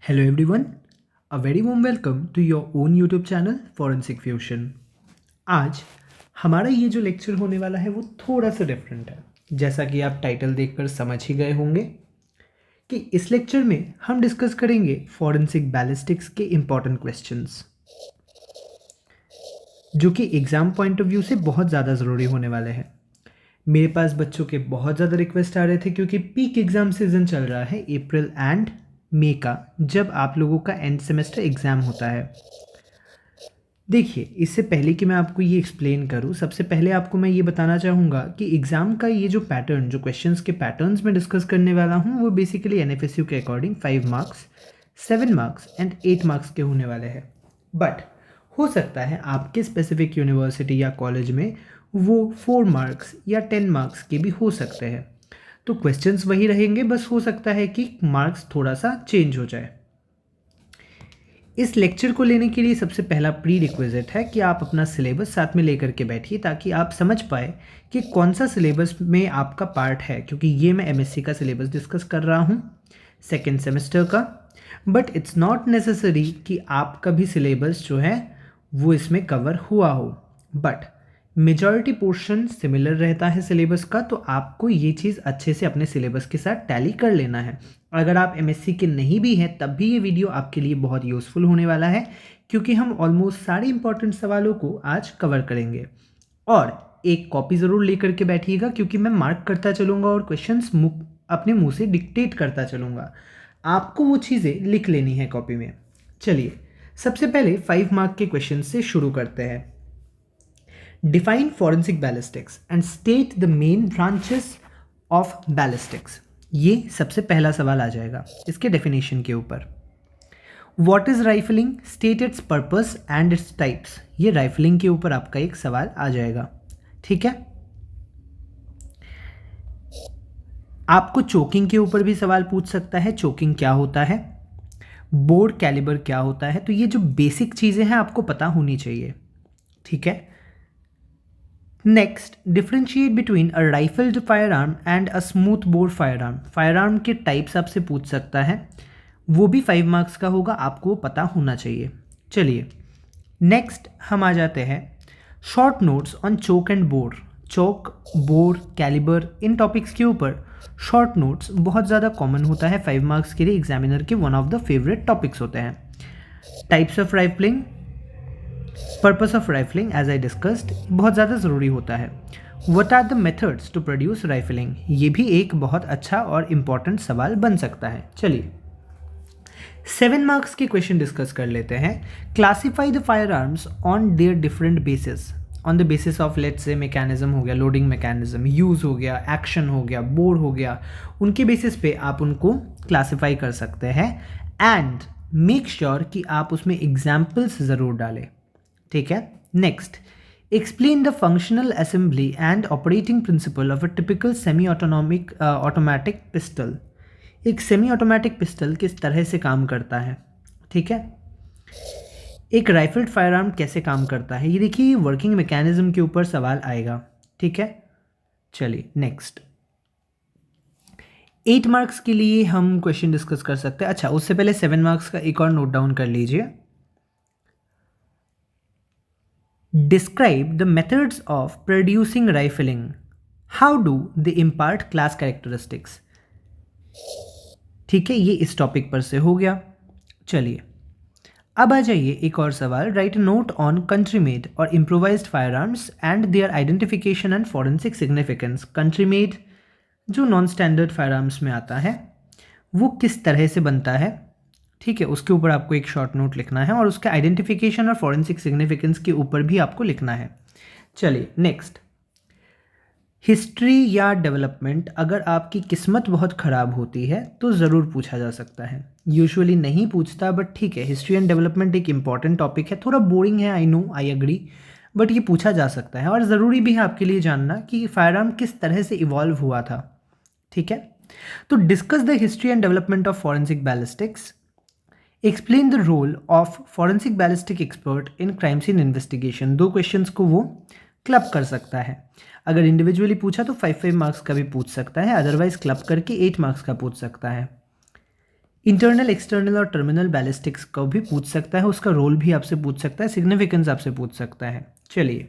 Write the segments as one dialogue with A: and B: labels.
A: Hello everyone, a very warm welcome to your own YouTube channel Forensic Fusion। आज हमारा ये जो lecture होने वाला है वो थोड़ा सा डिफरेंट है। जैसा कि आप टाइटल देखकर समझ ही गए होंगे कि इस लेक्चर में हम डिस्कस करेंगे फॉरेंसिक बैलिस्टिक्स के इम्पॉर्टेंट क्वेश्चंस, जो कि एग्ज़ाम पॉइंट ऑफ व्यू से बहुत ज़्यादा ज़रूरी होने वाले हैं। मेरे पास बच्चों के बहुत ज़्यादा रिक्वेस्ट आ रहे थे क्योंकि पीक एग्ज़ाम सीज़न चल रहा है अप्रैल एंड मई का, जब आप लोगों का एंड सेमेस्टर एग्ज़ाम होता है। देखिए, इससे पहले कि मैं आपको ये एक्सप्लेन करूँ, सबसे पहले आपको मैं ये बताना चाहूँगा कि एग्ज़ाम का ये जो पैटर्न, जो क्वेश्चंस के पैटर्न्स मैं डिस्कस करने वाला हूँ, वो बेसिकली एनएफएसयू के according 5 marks, 7 marks and 8 marks के होने वाले हैं। बट हो सकता है आपके स्पेसिफिक यूनिवर्सिटी या कॉलेज में वो 4 मार्क्स या 10 मार्क्स के भी हो सकते हैं। तो क्वेश्चंस वही रहेंगे, बस हो सकता है कि मार्क्स थोड़ा सा चेंज हो जाए। इस लेक्चर को लेने के लिए सबसे पहला प्री रिक्विजिट है कि आप अपना सिलेबस साथ में लेकर के बैठिए, ताकि आप समझ पाए कि कौन सा सिलेबस में आपका पार्ट है, क्योंकि ये मैं एमएससी का सिलेबस डिस्कस कर रहा हूँ सेकेंड सेमेस्टर का। बट इट्स नॉट नेसेसरी कि आपका भी सिलेबस जो है वो इसमें कवर हुआ हो, बट मेजॉरिटी पोर्शन सिमिलर रहता है सिलेबस का, तो आपको ये चीज़ अच्छे से अपने सिलेबस के साथ टैली कर लेना है। अगर आप एमएससी के नहीं भी हैं तब भी ये वीडियो आपके लिए बहुत यूज़फुल होने वाला है, क्योंकि हम ऑलमोस्ट सारे इंपॉर्टेंट सवालों को आज कवर करेंगे। और एक कॉपी ज़रूर लेकर के बैठिएगा, क्योंकि मैं मार्क करता चलूँगा और क्वेश्चंस अपने मुंह से डिक्टेट करता चलूँगा। आपको वो चीज़ें लिख लेनी है कॉपी में। चलिए, सबसे पहले 5 मार्क के क्वेश्चन से शुरू करते हैं। Define forensic ballistics and state the main branches of ballistics। ये सबसे पहला सवाल आ जाएगा इसके डेफिनेशन के ऊपर। What is rifling? State its purpose and its types। ये राइफलिंग के ऊपर आपका एक सवाल आ जाएगा, ठीक है। आपको चोकिंग के ऊपर भी सवाल पूछ सकता है, चोकिंग क्या होता है, बोर कैलिबर क्या होता है। तो ये जो बेसिक चीज़ें हैं आपको पता होनी चाहिए, ठीक है। Next, differentiate between a rifled fire arm and a smooth bore fire arm. Fire arm के टाइप्स आपसे पूछ सकता है, वो भी 5 मार्क्स का होगा, आपको पता होना चाहिए। चलिए, नेक्स्ट हम आ जाते हैं short notes on choke and bore. Choke, bore, calibre, इन टॉपिक्स के ऊपर शॉर्ट नोट्स बहुत ज़्यादा कॉमन होता है 5 मार्क्स के लिए। एग्जामिनर के one of the favourite topics होते हैं। Types of rifling, purpose of rifling as I discussed बहुत ज़्यादा ज़रूरी होता है। What are the methods to produce rifling, ये भी एक बहुत अच्छा और इम्पॉर्टेंट सवाल बन सकता है। चलिए, 7 मार्क्स के क्वेश्चन डिस्कस कर लेते हैं। Classify the fire arms on their different basis. On the basis of let's say mechanism हो गया, लोडिंग मैकेनिज्म, यूज़ हो गया, एक्शन हो गया, बोर हो गया, उनके बेसिस पे आप उनको क्लासीफाई कर सकते हैं। एंड मेक श्योर कि आप उसमें एग्जाम्पल्स ज़रूर डालें, ठीक है। Next, explain the functional assembly and operating principle of a typical semi automatic pistol. एक सेमी ऑटोमेटिक पिस्टल किस तरह से काम करता है, ठीक है। एक राइफल्ड फायर आर्म कैसे काम करता है, ये देखिए वर्किंग मैकेनिज्म के ऊपर सवाल आएगा, ठीक है। चलिए, नेक्स्ट 8 मार्क्स के लिए हम क्वेश्चन डिस्कस कर सकते हैं। अच्छा, उससे पहले 7 मार्क्स का एक और नोट डाउन कर लीजिए। Describe the methods of producing rifling. How do they impart class characteristics? ठीक है, ये इस टॉपिक पर से हो गया। चलिए, अब आ जाइए एक और सवाल। Write note on country made और improvised fire arms and their identification and forensic significance. Country made जो नॉन स्टैंडर्ड फायर आर्म्स में आता है, वो किस तरह से बनता है, ठीक है, उसके ऊपर आपको एक शॉर्ट नोट लिखना है और उसके आइडेंटिफिकेशन और फॉरेंसिक सिग्निफिकेंस के ऊपर भी आपको लिखना है। चलिए, नेक्स्ट, हिस्ट्री या डेवलपमेंट। अगर आपकी किस्मत बहुत ख़राब होती है तो ज़रूर पूछा जा सकता है। यूजुअली नहीं पूछता, बट ठीक है, हिस्ट्री एंड डेवलपमेंट एक इंपॉर्टेंट टॉपिक है। थोड़ा बोरिंग है, I know, I agree, but ये पूछा जा सकता है और ज़रूरी भी है आपके लिए जानना कि फायर आर्म किस तरह से इवॉल्व हुआ था, ठीक है। तो discuss the history and development of forensic ballistics. Explain the role of forensic ballistic expert in crime scene investigation. 2 questions को वो क्लब कर सकता है। अगर इंडिविजुअली पूछा तो 5 मार्क्स का भी पूछ सकता है, अदरवाइज क्लब करके 8 मार्क्स का पूछ सकता है। इंटरनल, एक्सटर्नल और टर्मिनल बैलिस्टिक्स को भी पूछ सकता है, उसका रोल भी आपसे पूछ सकता है, सिग्निफिकेंस आपसे पूछ सकता है। चलिए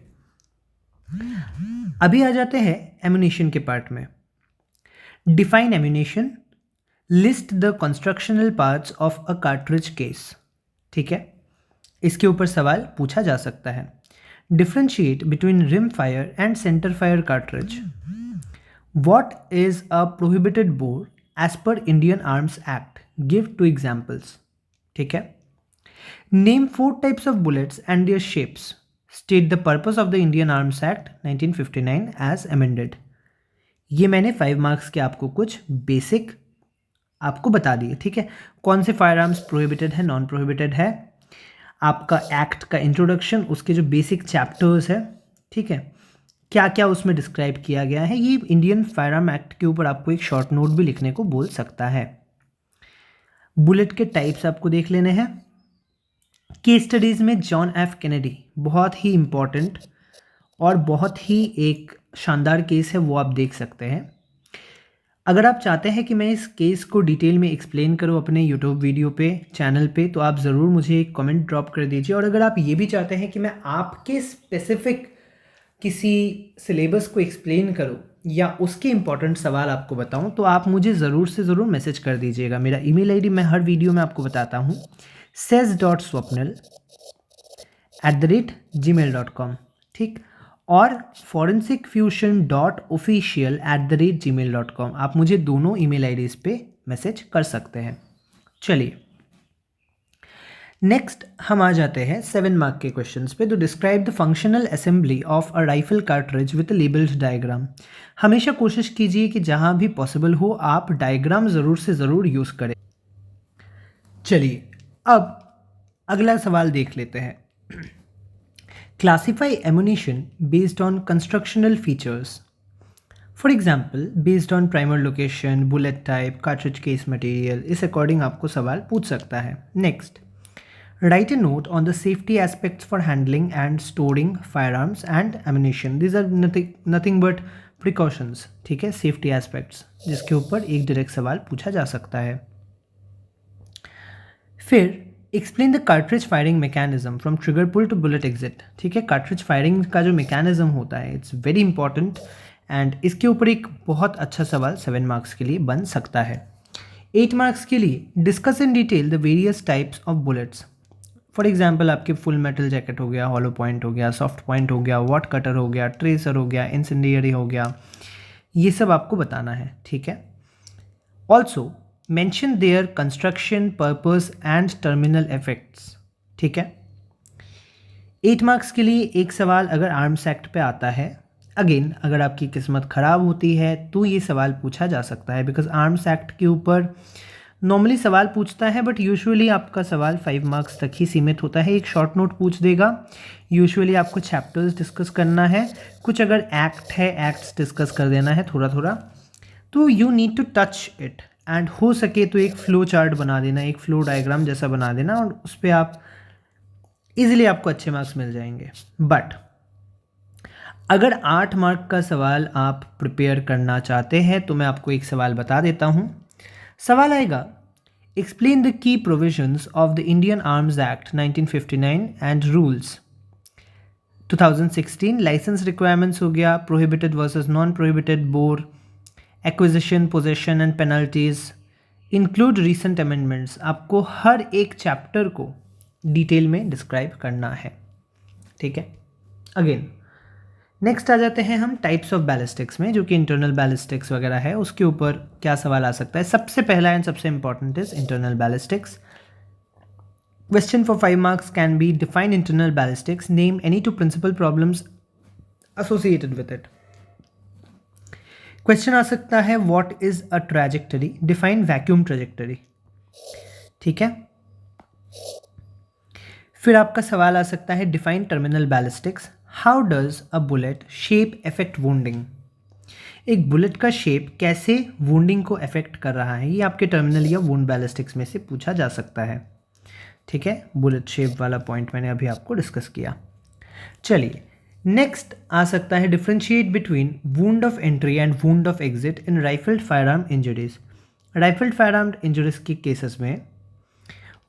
A: अभी आ जाते हैं एम्यूनिशन के पार्ट में। Define ammunition, list the constructional parts of a cartridge case. ठीक है, इसके ऊपर सवाल पूछा जा सकता है। Differentiate between rim fire and centre fire cartridge. What is a prohibited bore as per Indian Arms Act, give 2 examples. ठीक है, name 4 types of bullets and their shapes, state the purpose of the Indian Arms Act 1959 as amended. ये मैंने 5 marks के आपको कुछ basic आपको बता दिए। ठीक है, कौन से फायर आर्म्स प्रोहिबिटेड है, नॉन प्रोहिबिटेड है, आपका एक्ट का इंट्रोडक्शन, उसके जो बेसिक चैप्टर्स है, ठीक है, क्या क्या उसमें डिस्क्राइब किया गया है। ये इंडियन फायर आर्म एक्ट के ऊपर आपको एक शॉर्ट नोट भी लिखने को बोल सकता है। बुलेट के टाइप्स आपको देख लेने हैं। केस स्टडीज़ में जॉन एफ कैनेडी बहुत ही इम्पॉर्टेंट और बहुत ही एक शानदार केस है, वो आप देख सकते हैं। अगर आप चाहते हैं कि मैं इस केस को डिटेल में एक्सप्लेन करूं अपने यूट्यूब वीडियो पे, चैनल पे, तो आप ज़रूर मुझे एक कमेंट ड्रॉप कर दीजिए। और अगर आप ये भी चाहते हैं कि मैं आपके स्पेसिफिक किसी सिलेबस को एक्सप्लेन करूं या उसके इंपॉर्टेंट सवाल आपको बताऊं, तो आप मुझे ज़रूर से ज़रूर मैसेज कर दीजिएगा। मेरा ईमेल आईडी मैं हर वीडियो में आपको बताता हूं, ses.swapnil@gmail.com। ठीक, और forensicfusion.official@gmail.com। आप मुझे दोनों ईमेल आईडीज़ पे मैसेज कर सकते हैं। चलिए नेक्स्ट हम आ जाते हैं 7 मार्क के क्वेश्चंस पे। तो describe the functional assembly of a rifle cartridge with labelled diagram. हमेशा कोशिश कीजिए कि जहां भी पॉसिबल हो आप डायग्राम ज़रूर से ज़रूर यूज़ करें। चलिए अब अगला सवाल देख लेते हैं। Classify ammunition based on constructional features. For example, based on primer location, bullet type, cartridge case material, इस according आपको सवाल पूछ सकता है। Next, write a note on the safety aspects for handling and storing firearms and ammunition. These are nothing but precautions. ठीक है, safety aspects, जिसके ऊपर एक direct सवाल पूछा जा सकता है। फिर explain the cartridge firing mechanism from trigger pull to bullet exit. ठीक है, कार्ट्रिज फायरिंग का जो मैकेनिज्म होता है, इट्स वेरी इंपॉर्टेंट एंड इसके ऊपर एक बहुत अच्छा सवाल 7 मार्क्स के लिए बन सकता है। 8 मार्क्स के लिए discuss in detail the various types of bullets. For example आपके फुल मेटल जैकेट हो गया, हॉलो पॉइंट हो गया, सॉफ्ट पॉइंट हो गया, वॉट कटर हो गया, ट्रेसर हो गया, इंसेंडियरी हो गया, ये सब आपको बताना है। ठीक है, also mention there construction, purpose and terminal effects. ठीक है, 8 मार्क्स के लिए एक सवाल अगर आर्म्स एक्ट पे आता है, अगेन अगर आपकी किस्मत ख़राब होती है तो ये सवाल पूछा जा सकता है, बिकॉज आर्म्स एक्ट के ऊपर नॉर्मली सवाल पूछता है, बट यूजुअली आपका सवाल 5 मार्क्स तक ही सीमित होता है। एक शॉर्ट नोट पूछ देगा, यूजुअली आपको चैप्टर्स डिस्कस करना है, कुछ अगर एक्ट है एक्ट्स डिस्कस कर देना है थोड़ा थोड़ा, तो you need to touch it and हो सके तो एक फ्लो चार्ट बना देना, एक फ्लो डायग्राम जैसा बना देना, और उस पर आप इजीली आपको अच्छे मार्क्स मिल जाएंगे। बट अगर 8 मार्क का सवाल आप प्रिपेयर करना चाहते हैं तो मैं आपको एक सवाल बता देता हूँ। सवाल आएगा, explain the key provisions of the Indian Arms Act 1959 and rules. 2016 licence requirements हो गया, prohibited versus non prohibited bore, acquisition, possession and penalties, include recent amendments. आपको हर एक चैप्टर को डिटेल में डिस्क्राइब करना है। ठीक है, अगेन नेक्स्ट आ जाते हैं हम टाइप्स ऑफ बैलिस्टिक्स में, जो कि इंटरनल बैलिस्टिक्स वगैरह है, उसके ऊपर क्या सवाल आ सकता है। सबसे पहला एंड सबसे important is internal ballistics. Question for 5 marks can be define internal ballistics, name any 2 principal problems associated with it. Question आ सकता है, what is a trajectory, define vacuum trajectory. ठीक है, फिर आपका सवाल आ सकता है, define terminal ballistics, how does a bullet shape effect wounding. एक बुलेट का शेप कैसे वुंडिंग को इफेक्ट कर रहा है, ये आपके टर्मिनल या वुंड बैलिस्टिक्स में से पूछा जा सकता है। ठीक है, बुलेट शेप वाला पॉइंट मैंने अभी आपको डिस्कस किया। चलिए नेक्स्ट आ सकता है, differentiate between wound of entry and wound of exit in rifled firearm injuries. Rifled fire arm injuries के केसेस में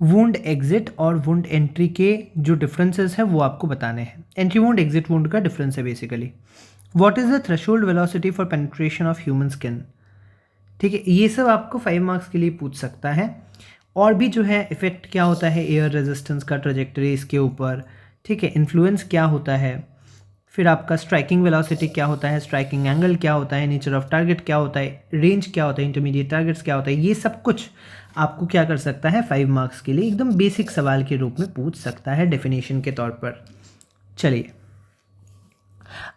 A: वुंड एग्जिट और वुंड एंट्री के जो डिफरेंसेस है वो आपको बताने हैं। एंट्री वुंड एग्जिट वुंड का डिफरेंस है basically. What is the threshold velocity for penetration of human skin, ठीक है, ये सब आपको 5 मार्क्स के लिए पूछ सकता है। और भी जो है इफेक्ट क्या होता है एयर रेजिस्टेंस का ट्रेजेक्टरी इसके ऊपर, ठीक है, इन्फ्लुएंस क्या होता है, फिर आपका स्ट्राइकिंग वेलोसिटी क्या होता है, स्ट्राइकिंग एंगल क्या होता है, नेचर ऑफ टारगेट क्या होता है, रेंज क्या होता है, इंटरमीडिएट टारगेट्स क्या होता है, ये सब कुछ आपको क्या कर सकता है 5 मार्क्स के लिए एकदम बेसिक सवाल के रूप में पूछ सकता है डेफिनेशन के तौर पर। चलिए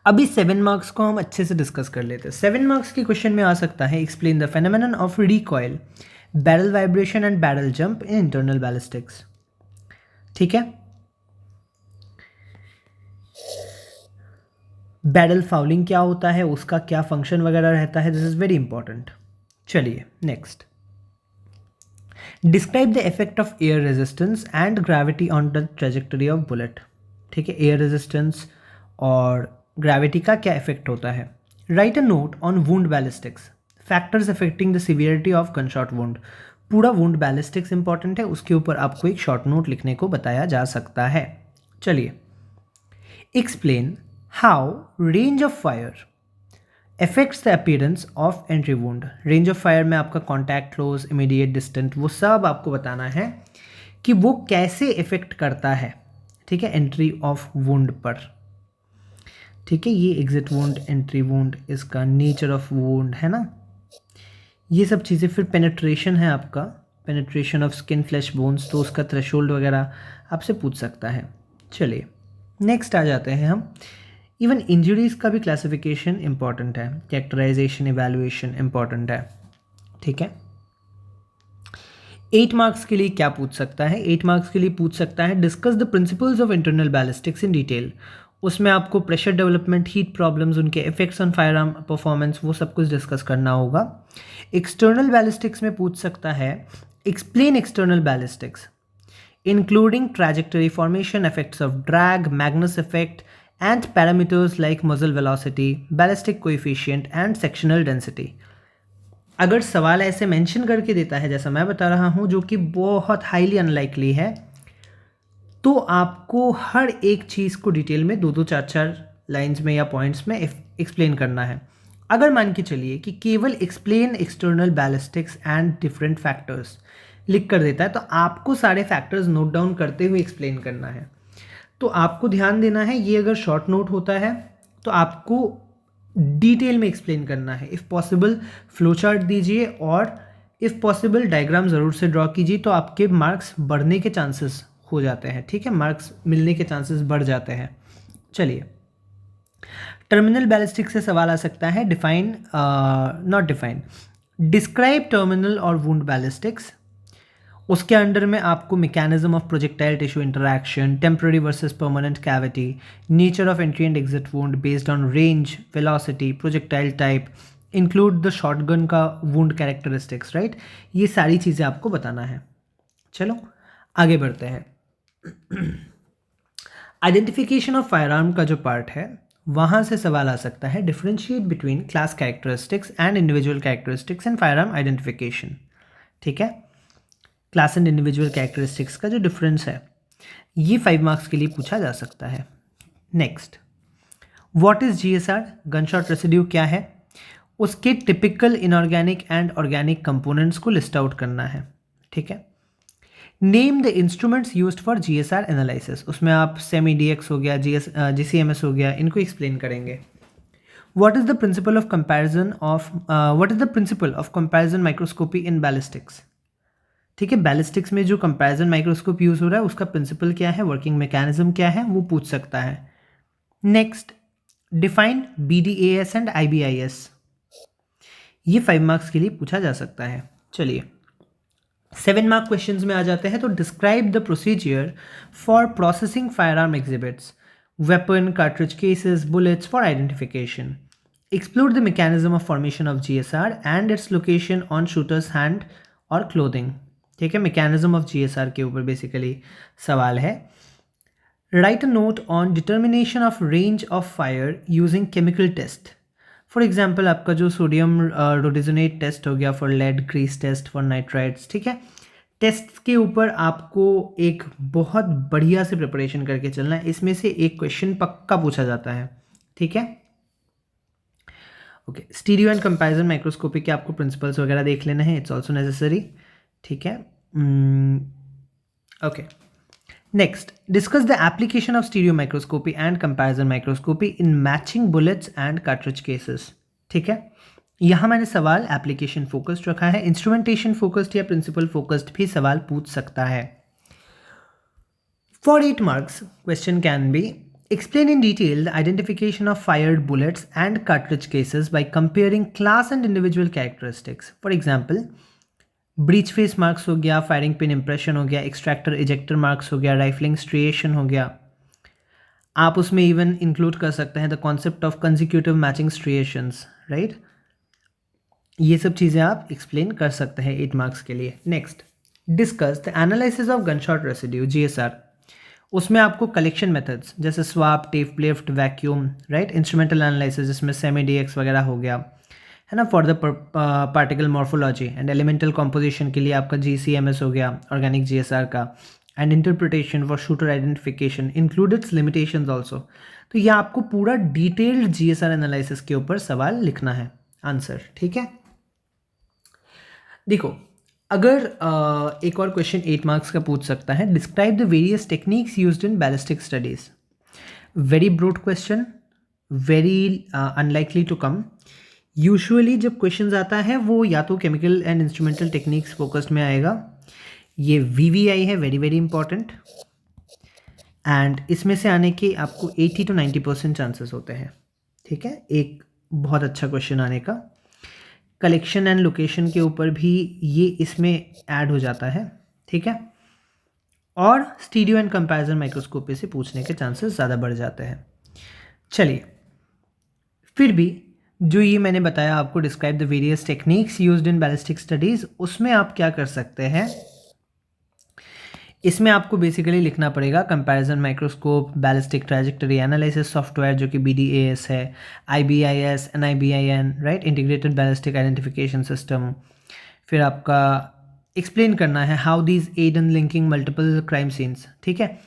A: अभी 7 मार्क्स को हम अच्छे से डिस्कस कर लेते हैं। 7 मार्क्स के क्वेश्चन में आ सकता है explain the phenomenon of recoil, barrel vibration and barrel jump in internal ballistics, ठीक है। बैरल फाउलिंग क्या होता है, उसका क्या फंक्शन वगैरह रहता है, दिस इज वेरी इंपॉर्टेंट। चलिए next, describe the effect of air resistance and gravity on the trajectory of bullet, ठीक है, एयर रेजिस्टेंस और ग्रेविटी का क्या इफेक्ट होता है। Write a note on wound ballistics, factors affecting the severity of gunshot wound, पूरा wound ballistics important है, उसके ऊपर आपको एक शॉर्ट नोट लिखने को बताया जा सकता है। चलिए explain how range of fire affects the appearance of entry wound. Range of fire में आपका कॉन्टैक्ट क्लोज, इमीडिएट डिस्टेंट, वो सब आपको बताना है कि वो कैसे इफेक्ट करता है, ठीक है, एंट्री ऑफ वुंड पर, ठीक है। ये एग्जिट वुंड, एंट्री वुंड, इसका नेचर ऑफ वुंड है ना, ये सब चीज़ें। फिर पेनिट्रेशन है आपका, penetration of skin flash bones, तो उसका थ्रेशोल्ड वगैरह आपसे पूछ सकता है। चलिए नेक्स्ट आ जाते हैं हम, इवन इंजरीज का भी क्लासिफिकेशन इंपॉर्टेंट है, कैरेक्टराइजेशन इवैल्यूएशन इंपॉर्टेंट है, ठीक है। 8 मार्क्स के लिए क्या पूछ सकता है, 8 मार्क्स के लिए पूछ सकता है discuss the principles of internal ballistics in detail. उसमें आपको प्रेशर डेवलपमेंट, हीट प्रॉब्लम्स, उनके effects on fire arm performance, वो सब कुछ डिस्कस करना होगा। एक्सटर्नल बैलिस्टिक्स में पूछ सकता है explain external ballistics including trajectory formation, effects of drag, Magnus effect and parameters like muzzle velocity, ballistic coefficient and sectional density। अगर सवाल ऐसे मेंशन करके देता है जैसा मैं बता रहा हूँ, जो कि बहुत हाईली अनलाइकली है, तो आपको हर एक चीज़ को डिटेल में 2-2, 4-4 लाइंस में या पॉइंट्स में एक्सप्लेन करना है। अगर मान के चलिए कि केवल explain external ballistics and different factors लिख कर देता है, तो आपको सारे फैक्टर्स नोट डाउन करते हुए एक्सप्लेन करना है। तो आपको ध्यान देना है, ये अगर शॉर्ट नोट होता है तो आपको डिटेल में एक्सप्लेन करना है। इफ़ पॉसिबल फ्लो चार्ट दीजिए और इफ़ पॉसिबल डायग्राम ज़रूर से ड्रॉ कीजिए, तो आपके मार्क्स बढ़ने के चांसेस हो जाते हैं, ठीक है, मार्क्स मिलने के चांसेस बढ़ जाते हैं। चलिए टर्मिनल बैलिस्टिक से सवाल आ सकता है, define not define, describe terminal और वुंड बैलिस्टिक्स। उसके अंडर में आपको mechanism of projectile tissue interaction, temporary versus permanent cavity, nature of entry and exit wound based on range, velocity, projectile type, include the shotgun का wound characteristics, right, ये सारी चीज़ें आपको बताना है। चलो आगे बढ़ते हैं। आइडेंटिफिकेशन ऑफ फायर आर्म का जो पार्ट है, वहाँ से सवाल आ सकता है differentiate between class characteristics and individual characteristics and fire arm identification, ठीक है। क्लास एंड इंडिविजुअल कैरेक्टरिस्टिक्स का जो डिफरेंस है, ये 5 मार्क्स के लिए पूछा जा सकता है। Next, what is GSR, gunshot residue क्या है, उसके typical inorganic and organic components को लिस्ट आउट करना है, ठीक है। Name the instruments used for GSR analysis, उसमें आप सेमी डीएक्स हो गया, जीसीएमएस हो गया, इनको एक्सप्लेन करेंगे। What is the principle of comparison of what is the principle of comparison microscopy in ballistics, ठीक है, बैलिस्टिक्स में जो कंपैरिजन माइक्रोस्कोप यूज हो रहा है उसका प्रिंसिपल क्या है, वर्किंग मैकेनिज्म क्या है, वो पूछ सकता है। नेक्स्ट, डिफाइन बीडीएएस एंड आईबीआईएस, ये 5 मार्क्स के लिए पूछा जा सकता है। चलिए 7 मार्क क्वेश्चंस में आ जाते हैं। तो describe the procedure for processing fire arm exhibits, weapon, cartridge cases, bullets for identification, explore the mechanism of formation of GSR and its location on shooters hand और क्लोथिंग, ठीक है, मैकेनिज्म ऑफ जीएसआर के ऊपर basically सवाल है। Write a note on determination of range of fire using chemical test for example आपका जो sodium rhodizonate test हो गया for lead, Griess test for nitrides, ठीक है। टेस्ट के ऊपर आपको एक बहुत बढ़िया से प्रिपरेशन करके चलना है, इसमें से एक क्वेश्चन पक्का पूछा जाता है, ठीक है। Okay, stereo and comparison microscopy के आपको प्रिंसिपल्स वगैरह देख लेना है, इट्स ऑल्सो नेसेसरी, ठीक है। Okay, next, discuss the application of stereo microscopy and comparison microscopy in matching bullets and cartridge cases, ठीक है। यहाँ मैंने सवाल एप्लीकेशन फोकस्ड रखा है, इंस्ट्रूमेंटेशन फोकस्ड या प्रिंसिपल फोकस्ड भी सवाल पूछ सकता है। For 8 marks, question can be explain in detail the identification of fired bullets and cartridge cases by comparing class and individual characteristics. For example, breach face marks हो गया, firing pin impression हो गया, extractor ejector marks हो गया, rifling striation हो गया। आप उसमें इवन इंक्लूड कर सकते हैं the concept of consecutive matching striations, right. ये सब चीज़ें आप एक्सप्लेन कर सकते हैं 8 marks के लिए। Next, discuss the analysis of gunshot residue, GSR। उसमें आपको कलेक्शन मेथड्स जैसे swap, tape lift, vacuum, right, instrumental analysis जिसमें सेमी DX वगैरह हो गया, है ना, for the particle morphology and elemental composition के लिए आपका GCMS हो गया, ऑर्गेनिक GSR का, and interpretation for shooter identification include it's limitations also. तो ये आपको पूरा डिटेल्ड GSR एनालिसिस के ऊपर सवाल लिखना है, आंसर, ठीक है। देखो, अगर एक और क्वेश्चन 8 marks का पूछ सकता है, describe the various techniques used in ballistic studies. Very broad question, very unlikely to come. Usually जब क्वेश्चन आता है वो या तो chemical and instrumental techniques focused में आएगा, ये VVI है, वेरी वेरी इंपॉर्टेंट, एंड इसमें से आने के आपको 80 to 90% चांसेस होते हैं, ठीक है, एक बहुत अच्छा क्वेश्चन आने का। कलेक्शन एंड लोकेशन के ऊपर भी ये इसमें ऐड हो जाता है, ठीक है, और स्टीरियो एंड कंपैरिजन माइक्रोस्कोपी से पूछने के चांसेस ज़्यादा बढ़ जाते हैं। चलिए, फिर भी जो ये मैंने बताया आपको, describe the various techniques used in ballistic studies, उसमें आप क्या कर सकते हैं, इसमें आपको बेसिकली लिखना पड़ेगा comparison microscope, ballistic trajectory analysis software जो कि BDAS है, IBIS, NIBIN, right, integrated ballistic identification system. फिर आपका एक्सप्लेन करना है how these aid in linking multiple crime scenes, ठीक है।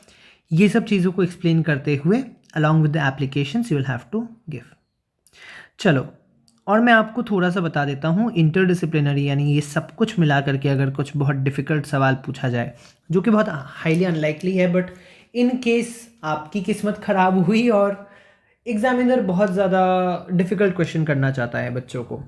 A: ये सब चीज़ों को एक्सप्लेन करते हुए along with the applications you will have to give. चलो, और मैं आपको थोड़ा सा बता देता हूँ, इंटरडिसिप्लिनरी यानी ये सब कुछ मिला करके अगर कुछ बहुत डिफ़िकल्ट सवाल पूछा जाए, जो कि बहुत हाईली अनलाइकली है, बट इन केस आपकी किस्मत ख़राब हुई और एग्जामिनर बहुत ज़्यादा डिफ़िकल्ट क्वेश्चन करना चाहता है बच्चों को,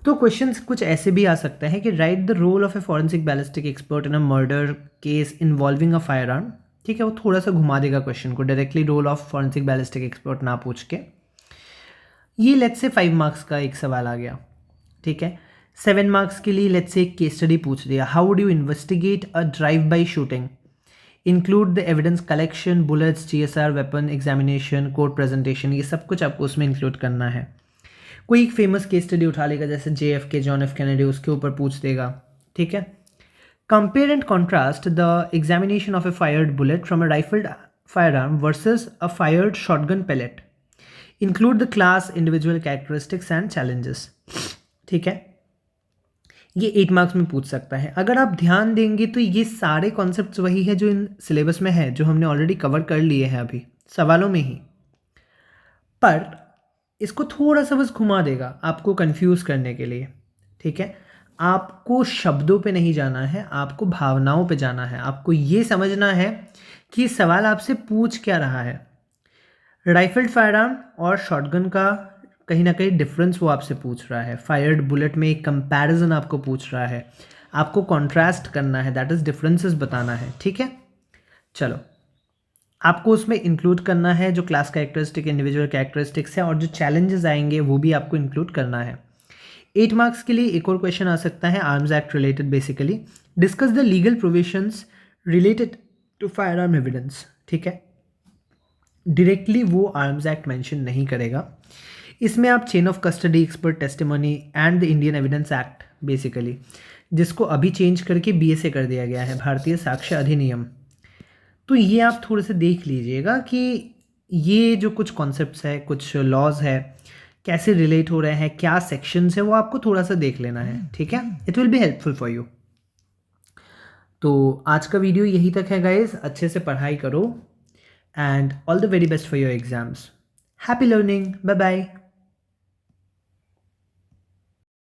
A: तो क्वेश्चंस कुछ ऐसे भी आ सकते हैं कि write the role of a forensic ballistic expert in a murder case involving a firearm, ठीक है, वो थोड़ा सा घुमा देगा क्वेश्चन को, directly role of forensic ballistic expert ना पूछ के। ये लेट्स से 5 marks का एक सवाल आ गया, ठीक है। 7 marks के लिए लेट्स से एक केस स्टडी पूछ दिया, how would you investigate a drive by shooting, include the evidence collection, bullets, GSR, weapon examination, court presentation, ये सब कुछ आपको उसमें इंक्लूड करना है। कोई एक फेमस केस स्टडी उठा लेगा जैसे JFK, जॉन एफ कैनेडी, उसके ऊपर पूछ देगा, ठीक है। Compare and contrast the examination of a fired bullet from a rifled fire arm versus a fired shotgun pellet, include the class, individual characteristics and challenges, ठीक है। ये 8 marks में पूछ सकता है। अगर आप ध्यान देंगे तो ये सारे कॉन्सेप्ट्स वही है जो इन सिलेबस में है, जो हमने ऑलरेडी कवर कर लिए हैं अभी सवालों में ही, पर इसको थोड़ा सा बस घुमा देगा आपको कंफ्यूज करने के लिए, ठीक है। आपको शब्दों पे नहीं जाना है, आपको भावनाओं पे जाना है, आपको ये समझना है कि सवाल आपसे पूछ क्या रहा है। राइफल्ड फायर आर्म और शॉटगन का कहीं ना कहीं डिफरेंस वो आपसे पूछ रहा है, फायर्ड बुलेट में एक कंपैरिजन आपको पूछ रहा है, आपको कॉन्ट्रास्ट करना है, दैट इज़ डिफरेंसेस बताना है, ठीक है। चलो, आपको उसमें इंक्लूड करना है जो क्लास कैरेक्टरिस्टिक, इंडिविजुअल कैरेक्टरिस्टिक्स है, और जो चैलेंजेस आएंगे वो भी आपको इंक्लूड करना है। 8 marks के लिए एक और क्वेश्चन आ सकता है, Arms Act related, basically discuss the legal provisions related to firearm evidence, ठीक है। डायरेक्टली वो आर्म्स एक्ट मेंशन नहीं करेगा, इसमें आप chain of custody, expert testimony and the Indian evidence act, basically जिसको अभी चेंज करके BSA कर दिया गया है, भारतीय साक्ष्य अधिनियम, तो ये आप थोड़े से देख लीजिएगा कि ये जो कुछ कॉन्सेप्ट्स है, कुछ लॉज है, कैसे रिलेट हो रहे हैं, क्या सेक्शंस है, वो आपको थोड़ा सा देख लेना है, ठीक है। It will be helpful for you. तो आज का वीडियो यही तक है गाइज, अच्छे से पढ़ाई करो and all the very best for your exams. Happy learning, bye bye.